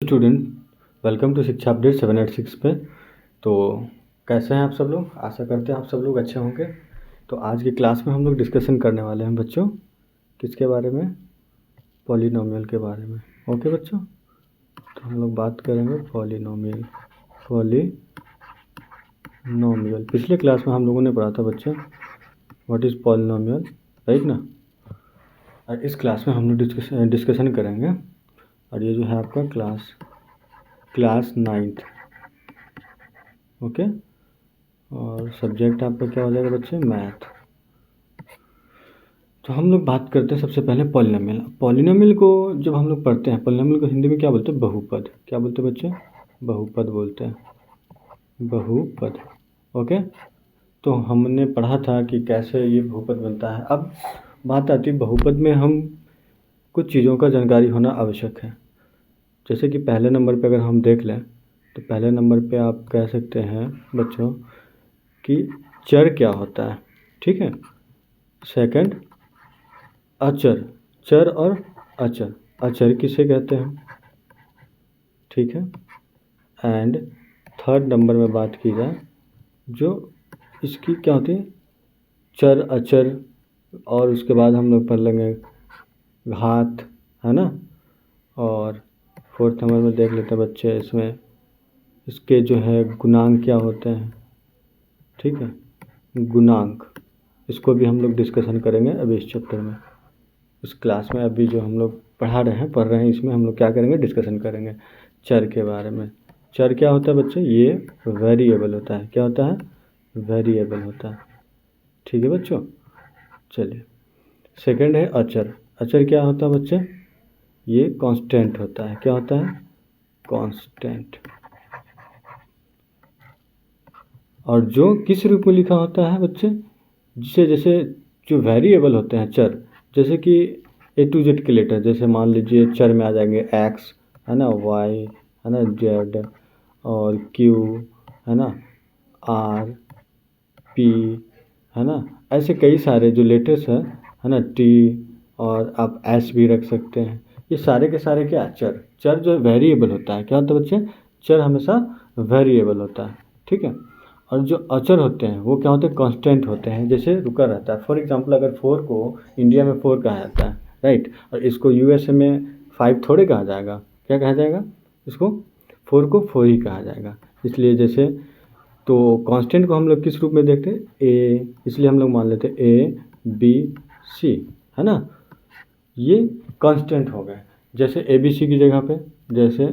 Student, welcome to शिक्षा update 786 पे। तो कैसे हैं आप सब लोग? आशा करते हैं आप सब लोग अच्छे होंगे। तो आज की क्लास में हम लोग डिस्कशन करने वाले हैं बच्चों, किसके बारे में? पॉलिनोमियल के बारे में। ओके बच्चों, तो हम लोग बात करेंगे पॉलिनोमियल। पिछले क्लास में हम लोगों ने पढ़ा था बच्चों व्हाट इज़ पॉलिनोमियल, राइट ना। और इस क्लास में हम लोग डिस्कशन करेंगे। और ये जो है आपका क्लास 9th, ओके। और सब्जेक्ट आपका क्या हो जाएगा बच्चे? मैथ। तो हम लोग बात करते हैं सबसे पहले पॉलिनोमियल। पॉलिनोमियल को जब हम लोग पढ़ते हैं, पॉलिनोमियल को हिंदी में क्या बोलते हैं? बहुपद। क्या बोलते हैं बच्चे? बहुपद बोलते हैं, बहुपद। ओके, तो हमने पढ़ा था कि कैसे ये बहुपद बनता है। अब बात आती है बहुपद में हम कुछ चीज़ों का जानकारी होना आवश्यक है। जैसे कि पहले नंबर पे अगर हम देख लें तो पहले नंबर पे आप कह सकते हैं बच्चों कि चर क्या होता है, ठीक है। सेकंड, अचर। चर और अचर, अचर किसे कहते हैं, ठीक है। एंड थर्ड नंबर में बात की जाए जो इसकी क्या होती है, चर अचर। और उसके बाद हम लोग पढ़ लेंगे घात, है ना। और फोर्थ नंबर में देख लेते हैं बच्चे इसमें इसके जो है गुणांक क्या होते हैं, ठीक है। गुणांक, इसको भी हम लोग डिस्कशन करेंगे अभी इस चैप्टर में, इस क्लास में। अभी जो हम लोग पढ़ रहे हैं इसमें हम लोग क्या करेंगे? डिस्कशन करेंगे चर के बारे में। चर क्या होता है बच्चे? ये वेरिएबल होता है। क्या होता है? वेरिएबल होता है, ठीक है बच्चों। चलिए, सेकंड है अचर। अचर क्या होता है बच्चे? ये कांस्टेंट होता है। क्या होता है? कांस्टेंट। और जो किस रूप में लिखा होता है बच्चे? जिसे जैसे जो वेरिएबल होते हैं चर, जैसे कि A to Z के लेटर, जैसे मान लीजिए चर में आ जाएंगे x, है ना, y, है ना, z, और q, है ना, r, p, है ना। ऐसे कई सारे जो लेटर्स हैं, है ना, t, और आप s भी रख सकते हैं। ये सारे के सारे क्या? चर। चर जो वेरिएबल होता है। क्या होता है बच्चे? चर हमेशा वेरिएबल होता है, ठीक है। और जो अचर होते हैं वो क्या होते हैं? कांस्टेंट होते हैं, जैसे रुका रहता है। फॉर एग्जांपल अगर 4 को इंडिया में 4 कहा जाता है, राइट, और इसको यूएसए में 5 थोड़े कहा जाएगा। क्या कहा जाएगा? इसको 4 को 4 ही कहा जाएगा। इसलिए जैसे तो कांस्टेंट को हम लोग किस रूप में देखते हैं? ए, इसलिए हम लोग मान लेते हैं ABC, है ना। ये कांस्टेंट हो गए। जैसे ABC की जगह पे जैसे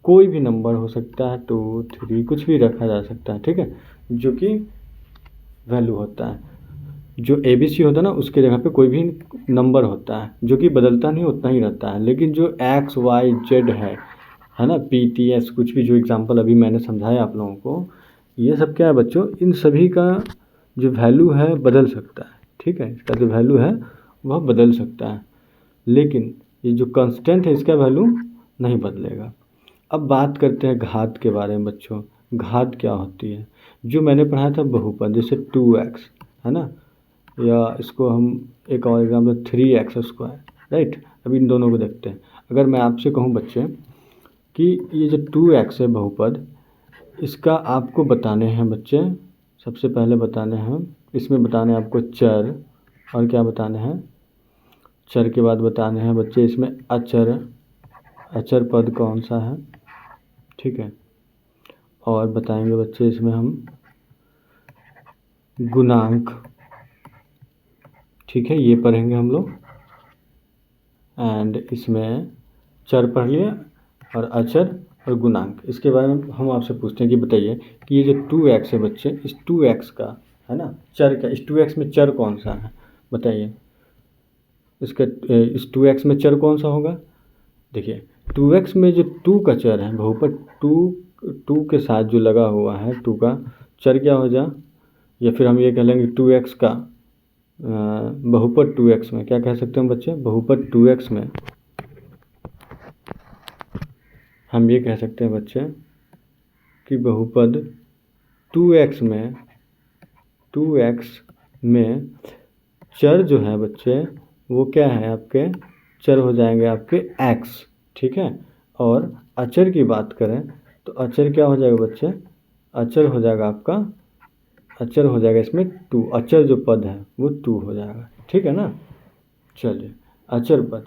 कोई भी नंबर हो सकता है, 2, 3, कुछ भी रखा जा सकता है, ठीक है, जो कि वैल्यू होता है। जो ABC होता है ना, उसके जगह पे कोई भी नंबर होता है जो कि बदलता नहीं, उतना ही रहता है। लेकिन जो X, Y, Z है ना, PTS, कुछ भी जो एग्जांपल अभी मैंने समझाया आप लोगों को, ये सब क्या है बच्चों? इन सभी का जो वैल्यू है बदल सकता है, ठीक है। इसका जो वैल्यू है वह बदल सकता है, लेकिन ये जो कांस्टेंट है इसका वैल्यू नहीं बदलेगा। अब बात करते हैं घात के बारे में बच्चों। घात क्या होती है? जो मैंने पढ़ाया था बहुपद, जैसे 2x, है ना, या इसको हम एक और एग्जाम्पल 3x², राइट। अब इन दोनों को देखते हैं। अगर मैं आपसे कहूँ बच्चे कि ये जो 2x है बहुपद, इसका आपको बताने हैं बच्चे, सबसे पहले बताने हैं इसमें, बताने हैं आपको चर, और क्या बताने हैं? चर के बाद बताने हैं बच्चे इसमें अचर, अचर पद कौन सा है, ठीक है। और बताएंगे बच्चे इसमें हम गुणांक, ठीक है, ये पढ़ेंगे हम लोग। एंड इसमें चर पढ़ लिया, और अचर और गुणांक। इसके बारे में हम आपसे पूछते हैं कि बताइए कि ये जो 2x है बच्चे, इस 2x का, है ना, चर क्या? इस 2x में चर कौन सा है बताइए? इसका इस 2x में चर कौन सा होगा? देखिए 2x में जो 2 का चर है बहुपद, 2 के साथ जो लगा हुआ है 2 का चर क्या हो जा, या फिर हम ये कह लेंगे 2x का बहुपद 2x में क्या कह सकते हैं बच्चे? बहुपद 2x में हम ये कह सकते हैं बच्चे कि बहुपद 2x में चर जो है बच्चे वो क्या है? आपके चर हो जाएंगे आपके x, ठीक है। और अचर की बात करें तो अचर क्या हो जाएगा बच्चे, अचर हो जाएगा आपका, अचर हो जाएगा इसमें 2, अचर जो पद है वो 2 हो जाएगा, ठीक है ना। चलिए अचर पद,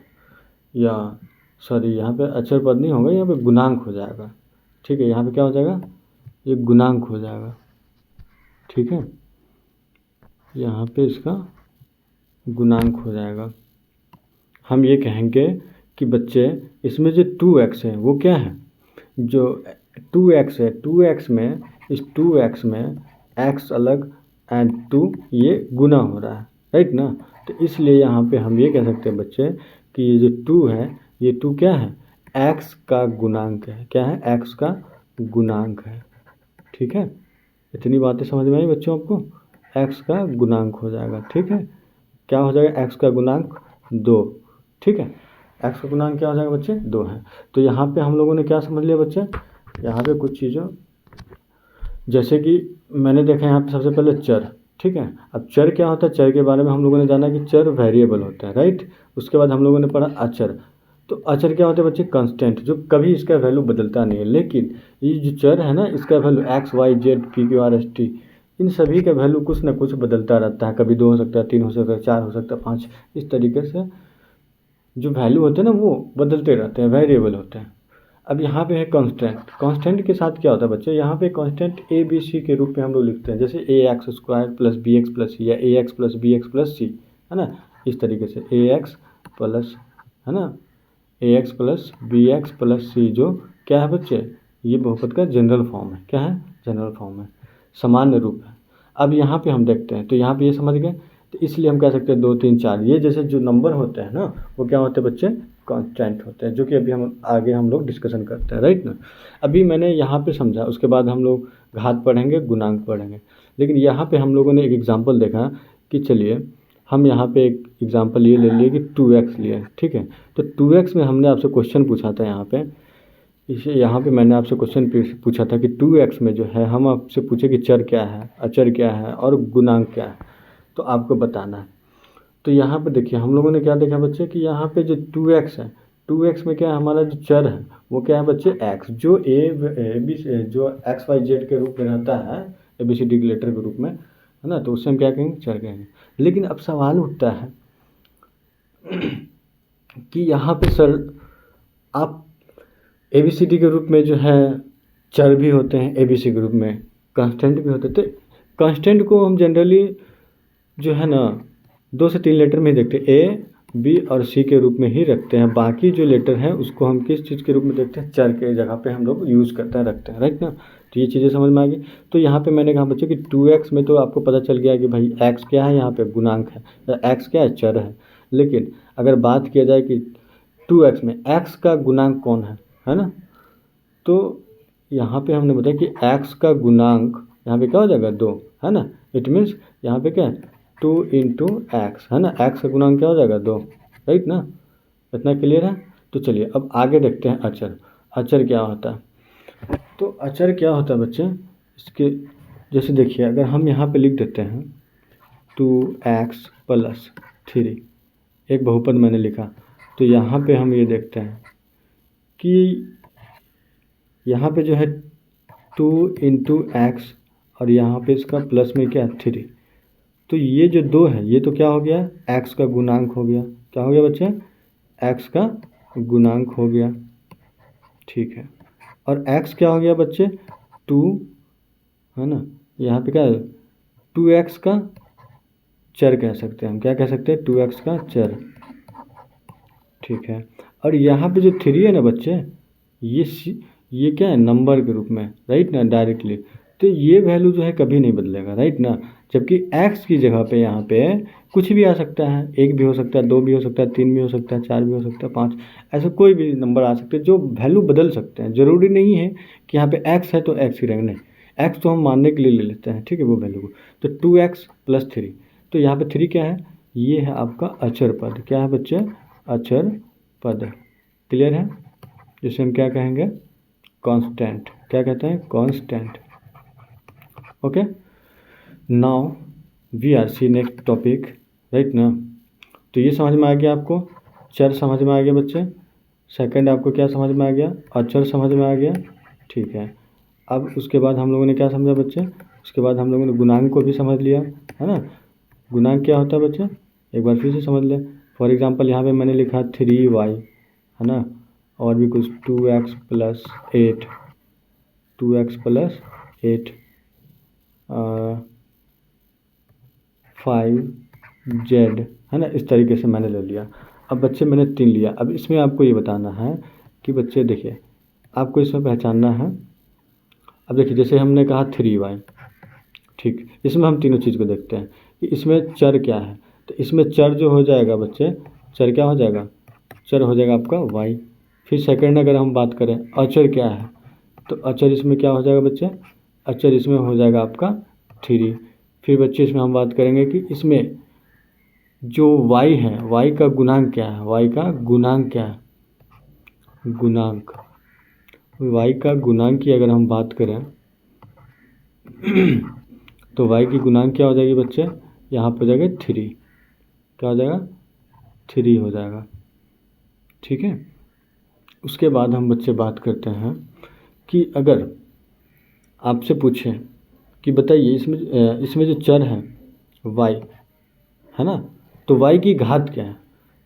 या सॉरी यहाँ पे अचर पद नहीं होगा, यहाँ पे गुणांक हो जाएगा, ठीक है। यहाँ पे क्या हो जाएगा, ये गुणांक हो जाएगा, ठीक है। यहाँ पे इसका गुणांक हो जाएगा। हम ये कहेंगे कि बच्चे इसमें जो 2x है वो क्या है, जो 2x है, 2x में, इस 2x में x अलग एंड 2 ये गुना हो रहा है, राइट ना। तो इसलिए यहाँ पे हम ये कह सकते हैं बच्चे कि ये जो 2 है, ये 2 क्या है, x का गुणांक है। क्या है, x का गुणांक है, ठीक है। इतनी बातें समझ में आई बच्चों आपको, x का गुणांक हो जाएगा, ठीक है। क्या हो जाएगा, x का गुणांक 2, ठीक है। x का गुणांक क्या हो जाएगा बच्चे, 2 है। तो यहाँ पे हम लोगों ने क्या समझ लिया बच्चे, यहाँ पे कुछ चीज़ों, जैसे कि मैंने देखा यहाँ पे सबसे पहले चर, ठीक है। अब चर क्या होता है, चर के बारे में हम लोगों ने जाना कि चर वेरिएबल होता है, राइट। उसके बाद हम लोगों ने पढ़ा अचर। तो अचर क्या होता है बच्चे, कांस्टेंट, जो कभी इसका वैल्यू बदलता नहीं है। लेकिन ये जो चर है ना, इसका value x y z p q r s t, इन सभी का वैल्यू कुछ ना कुछ बदलता रहता है। कभी 2 हो सकता है, 3 हो सकता है, 4 हो सकता है, 5, इस तरीके से जो वैल्यू होते हैं ना वो बदलते रहते हैं, वेरिएबल होते हैं। अब यहाँ पे है कांस्टेंट, कांस्टेंट के साथ क्या होता है बच्चे, यहाँ पे कांस्टेंट ए बी सी के रूप में हम लोग लिखते हैं, जैसे a x square plus b x plus c, या a x plus b x plus c, है ना। इस तरीके से ए एक्स प्लस, है ना, a x plus b x plus c, जो क्या है बच्चे, ये बहुपद का जनरल फॉर्म है। क्या है, जनरल फॉर्म है, सामान्य रूप है। अब यहाँ पे हम देखते हैं, तो यहाँ पे ये समझ गए, तो इसलिए हम कह सकते हैं 2 3 4, ये जैसे जो नंबर होते हैं ना वो क्या होते हैं बच्चे, कांस्टेंट होते हैं, जो कि अभी हम आगे हम लोग डिस्कशन करते हैं, राइट ना। अभी मैंने यहाँ पे समझा, उसके बाद हम लोग घात पढ़ेंगे, गुणांक पढ़ेंगे। लेकिन यहाँ पे हम लोगों ने एक एग्जांपल देखा कि चलिए हम यहाँ पे एक एग्जांपल ये ले लिए कि 2x लिए, ठीक है। तो 2x में हमने आपसे क्वेश्चन पूछा था, यहाँ पे इसे, यहाँ पे मैंने आपसे क्वेश्चन पूछा था कि 2x में जो है हम आपसे पूछे कि चर क्या है, अचर क्या है और गुणांक क्या है, तो आपको बताना है। तो यहाँ पे देखिए हम लोगों ने क्या देखा बच्चे कि यहाँ पे जो 2x है, 2x में क्या है, हमारा जो चर है वो क्या है बच्चे, x, जो जो एक्स वाई जेड के रूप में रहता है, ABCD के लेटर के रूप में, है ना। तो उससे हम क्या कहेंगे, चर कहेंगे। लेकिन अब सवाल उठता है कि यहाँ पे सर आप ABCD के रूप में जो है चर भी होते हैं, ABC के रूप में कांस्टेंट भी होते थे। कांस्टेंट को हम जनरली जो है ना 2 से 3 लेटर में ही देखते हैं, A B और C के रूप में ही रखते हैं। बाकी जो लेटर हैं उसको हम किस चीज़ के रूप में देखते हैं, चर के जगह पे हम लोग यूज़ करते हैं, रखते हैं, राइट ना। तो ये चीज़ें समझ में आ गई। तो यहाँ पे मैंने कहा बच्चों कि 2x में तो आपको पता चल गया कि भाई x क्या है, यहाँ पे गुणांक है, x क्या है, चर है। लेकिन अगर बात किया जाए कि 2x में x का गुणांक कौन है ना, तो यहाँ पे हमने बताया कि x का गुणांक यहाँ पे क्या हो जाएगा, 2, है ना। इट मीन्स यहाँ पे क्या है, 2 इंटू एक्स, है ना। x का गुणांक क्या हो जाएगा, 2, राइट ना। इतना क्लियर है। तो चलिए अब आगे देखते हैं अचर, अचर क्या होता है। तो अचर क्या होता है बच्चे, इसके जैसे देखिए अगर हम यहाँ पे लिख देते हैं 2x प्लस 3, एक बहुपद मैंने लिखा, तो यहाँ पे हम ये देखते हैं कि यहाँ पे जो है 2 इंटू एक्स, और यहाँ पे इसका प्लस में क्या है, 3। तो ये जो 2 है ये तो क्या हो गया, x का गुणांक हो गया। क्या हो गया बच्चे, x का गुणांक हो गया, ठीक है। और x क्या हो गया बच्चे, 2, है ना। यहाँ पे क्या है, 2x का चर कह सकते हैं हम, क्या कह सकते हैं, 2x का चर, ठीक है। और यहाँ पे जो 3 है ना बच्चे, ये क्या है, नंबर के रूप में, राइट ना, डायरेक्टली। तो ये वैल्यू जो है कभी नहीं बदलेगा, राइट ना। जबकि x की जगह पे यहाँ पे कुछ भी आ सकता है, 1 भी हो सकता है, 2 भी हो सकता है, 3 भी हो सकता है, 4 भी हो सकता है, 5, ऐसा कोई भी नंबर आ सकते हैं जो वैल्यू बदल सकते हैं। ज़रूरी नहीं है कि यहाँ पे x है तो x ही रहेंगे, नहीं, x तो हम मानने के लिए ले लेते हैं, ठीक है, वो वैल्यू को। तो 2x प्लस 3, तो यहाँ पे 3 क्या है, ये है आपका अचर पद। क्या है बच्चे, अचर पद, क्लियर है। जिसे हम क्या कहेंगे, कांस्टेंट, क्या कहते हैं, constant, okay. Now we are see next topic, right ना। तो ये समझ में आ गया आपको, चर समझ में आ गया बच्चे, सेकंड आपको क्या समझ में आ गया, अचर समझ में आ गया, ठीक है। अब उसके बाद हम लोगों ने क्या समझा बच्चे, उसके बाद हम लोगों ने गुणांक को भी समझ लिया, है ना। गुणांक क्या होता है बच्चे, एक बार फिर से समझ लें। फॉर एग्जांपल यहाँ पे मैंने लिखा 3y, है ना, और भी कुछ 2x plus 8, 2x plus 8, 5z, है ना, इस तरीके से मैंने ले लिया। अब बच्चे मैंने 3 लिया। अब इसमें आपको ये बताना है कि बच्चे देखिए, आपको इसमें पहचानना है। अब देखिए जैसे हमने कहा 3y, ठीक, इसमें हम तीनों चीज़ को देखते हैं कि इसमें चर क्या है। तो इसमें चर जो हो जाएगा बच्चे, चर क्या हो जाएगा, चर हो जाएगा आपका y। फिर सेकंड अगर हम बात करें अचर क्या है, तो अचर इसमें क्या हो जाएगा बच्चे, अचर इसमें हो जाएगा आपका 3। फिर बच्चे इसमें हम बात करेंगे कि इसमें जो y है, y का गुणांक क्या है, y का गुणांक क्या है, गुणांक, y का गुणांक की अगर हम बात करें तो y की गुणांक क्या हो जाएगी बच्चे, यहाँ पर हो जाएगा 3, क्या हो जाएगा, 3 हो जाएगा, ठीक है। उसके बाद हम बच्चे बात करते हैं कि अगर आपसे पूछें कि बताइए इसमें जो चर है y, है ना, तो y की घात क्या है,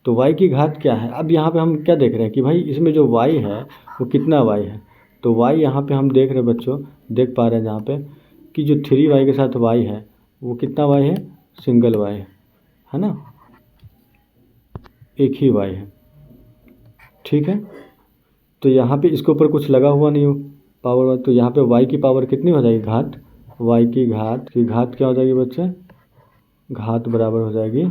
तो y की घात क्या है। अब यहाँ पे हम क्या देख रहे हैं कि भाई इसमें जो y है वो कितना y है, तो y यहाँ पे हम देख रहे हैं बच्चों, देख पा रहे हैं जहाँ पे कि जो 3y के साथ y है वो कितना y है, सिंगल y है ना, एक ही y है, ठीक है। तो यहाँ पे इसके ऊपर कुछ लगा हुआ नहीं हो पावर, तो यहाँ पे y की पावर कितनी हो जाएगी, घात, y की घात क्या हो जाएगी बच्चे, घात बराबर हो जाएगी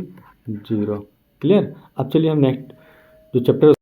0। क्लियर। अब चलिए हम नेक्स्ट जो चैप्टर